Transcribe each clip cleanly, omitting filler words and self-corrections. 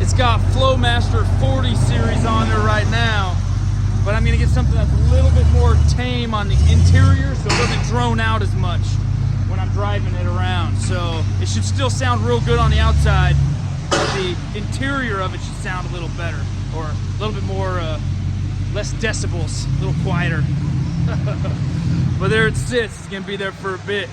It's got Flowmaster 40 series on there right now, but I'm gonna get something that's a little bit more tame on the interior, so it doesn't drone out as much when I'm driving it around. So it should still sound real good on the outside, but the interior of it should sound a little better, or a little bit more, less decibels, a little quieter. But there it sits, it's gonna be there for a bit.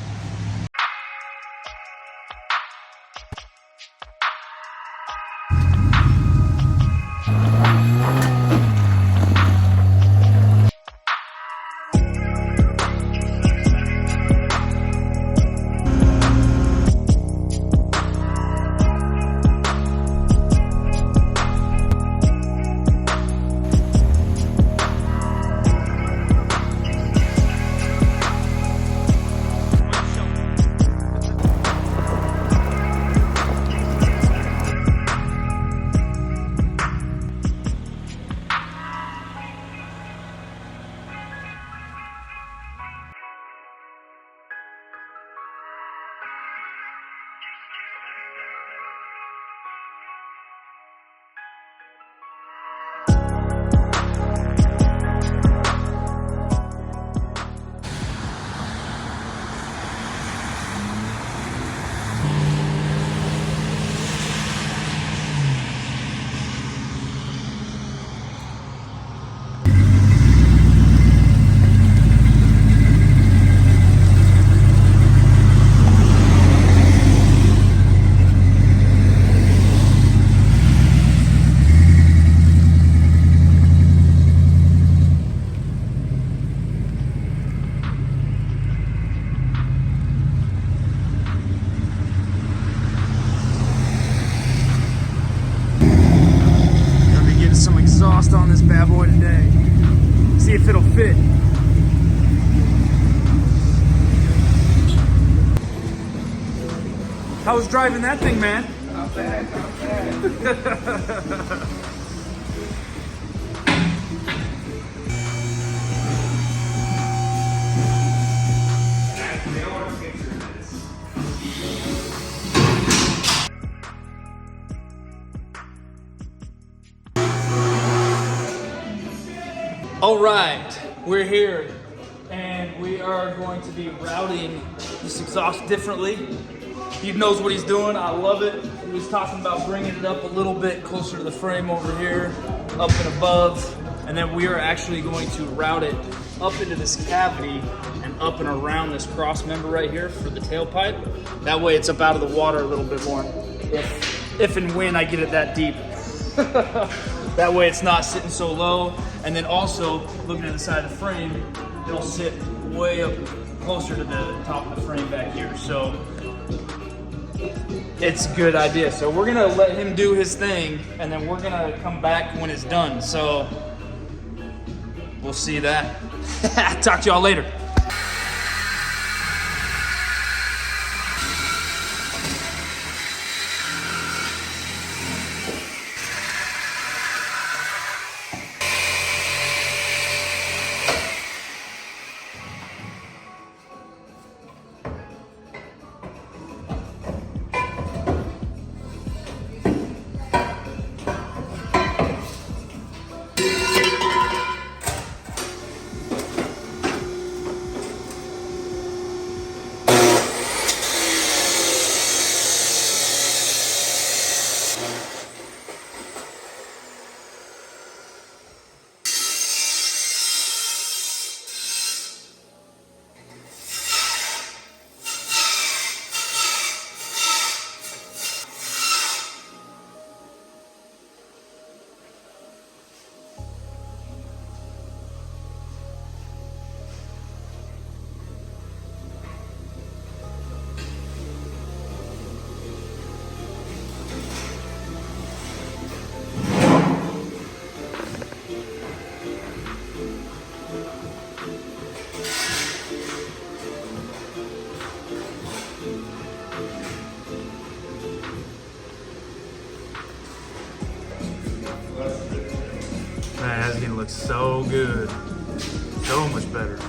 Some exhaust on this bad boy today. See if it'll fit. How was driving that thing, man? Not bad, not bad. All right, we're here and we are going to be routing this exhaust differently. He knows what he's doing, I love it. He was talking about bringing it up a little bit closer to the frame over here, up and above, and then we are actually going to route it up into this cavity and up and around this cross member right here for the tailpipe. That way it's up out of the water a little bit more, if and when I get it that deep. That way it's not sitting so low. And then also, looking at the side of the frame, it'll sit way up closer to the top of the frame back here. So it's a good idea. So we're gonna let him do his thing, and then we're gonna come back when it's done. So we'll see that. Talk to y'all later. Man, that's gonna look so good. So much better.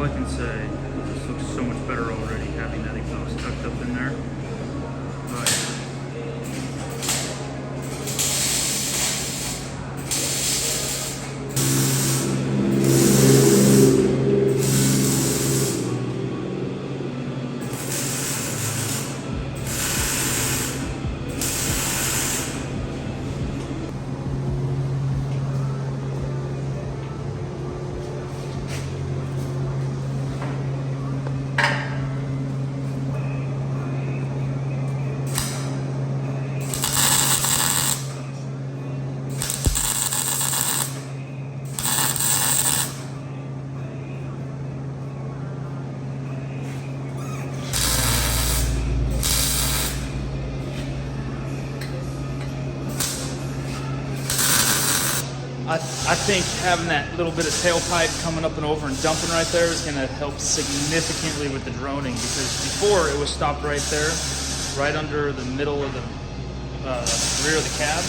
all I can say is this looks so much better already, having that exhaust tucked up in there. But I think having that little bit of tailpipe coming up and over and dumping right there is going to help significantly with the droning, because before it was stopped right there, right under the middle of the rear of the cab,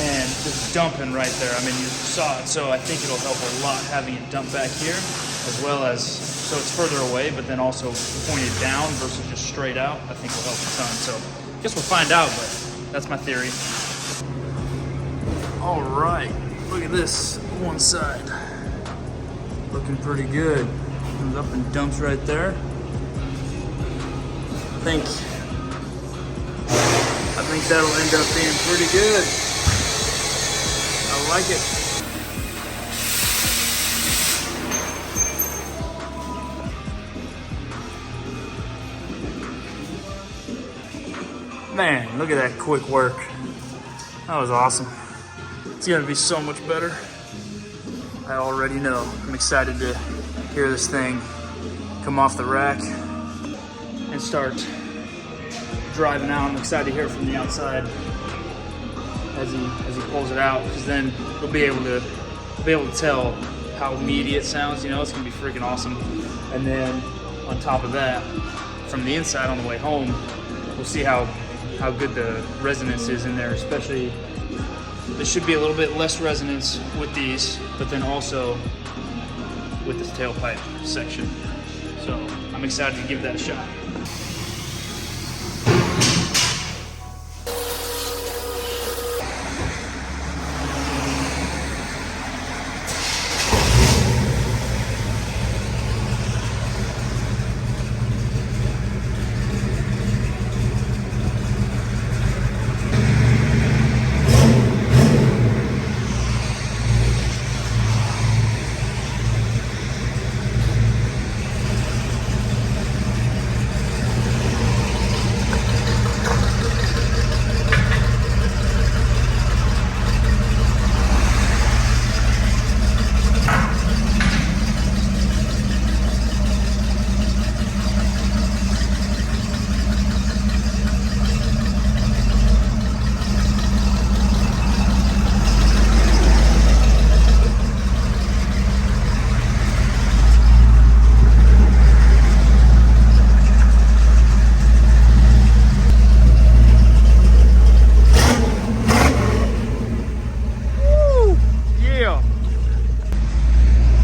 and just dumping right there. I mean, you saw it, so I think it'll help a lot having it dump back here, as well as, so it's further away, but then also pointed down versus just straight out. I think will help a ton. So I guess we'll find out, but that's my theory. All right. Look at this, one side. Looking pretty good. Comes up and dumps right there. I think that'll end up being pretty good. I like it. Man, look at that quick work. That was awesome. It's gonna be so much better. I already know. I'm excited to hear this thing come off the rack and start driving out. I'm excited to hear it from the outside as he pulls it out, because then we'll be able to tell how meaty it sounds. You know, it's gonna be freaking awesome. And then on top of that, from the inside on the way home, we'll see how good the resonance is in there, especially. There should be a little bit less resonance with these, but then also with this tailpipe section. So I'm excited to give that a shot.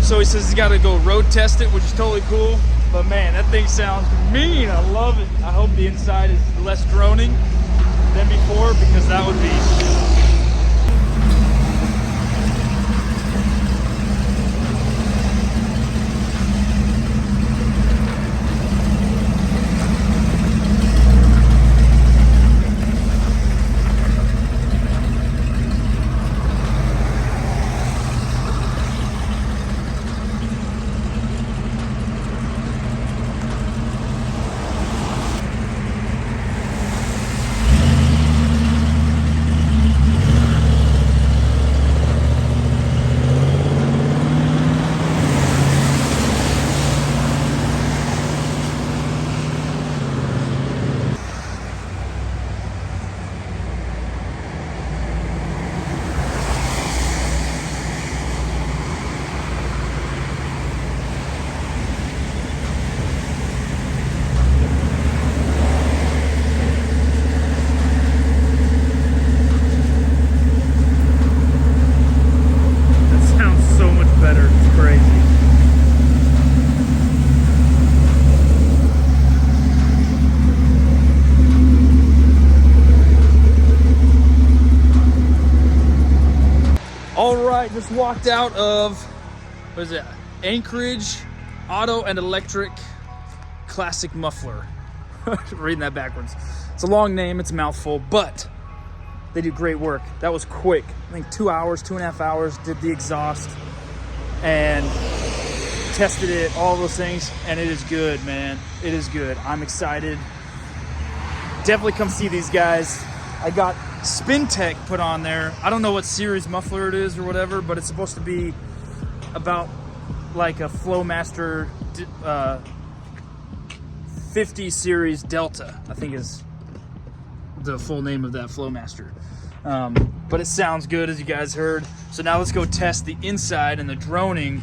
So he says he's got to go road test it, which is totally cool. But man, that thing sounds mean. I love it. I hope the inside is less droning than before, because that would be walked out of, what is it? Anchorage Auto and Electric Classic Muffler. Reading that backwards. It's a long name, it's a mouthful, but they do great work. That was quick. I think 2 hours, 2.5 hours, did the exhaust and tested it, all those things, and it is good, man. It is good. I'm excited. Definitely come see these guys. I got Spintech put on there. I don't know what series muffler it is or whatever, but it's supposed to be about like a Flowmaster 50 series Delta, I think is the full name of that Flowmaster. But it sounds good, as you guys heard. So now let's go test the inside and the droning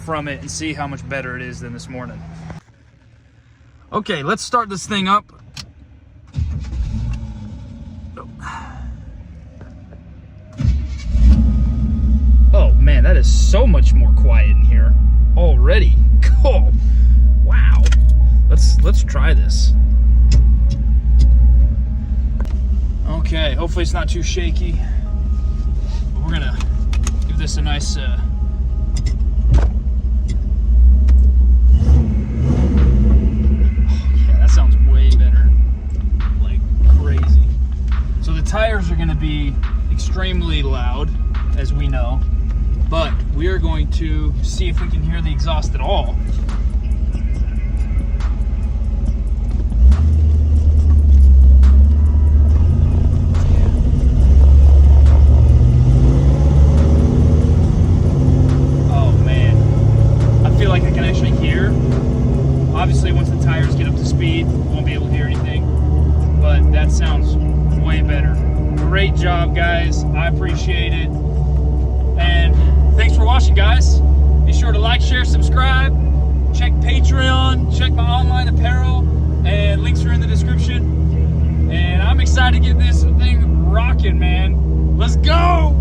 from it and see how much better it is than this morning. Okay, let's start this thing up. Oh man, that is so much more quiet in here already. Cool. Wow. Let's try this. Okay, hopefully it's not too shaky. But we're gonna give this a nice oh, yeah, that sounds way better. Like crazy. So the tires are gonna be extremely loud, as we know, but we are going to see if we can hear the exhaust at all. Obviously, once the tires get up to speed, we won't be able to hear anything, but that sounds way better. Great job, guys. I appreciate it. And thanks for watching, guys. Be sure to like, share, subscribe. Check Patreon, check my online apparel, and links are in the description. And I'm excited to get this thing rocking, man. Let's go!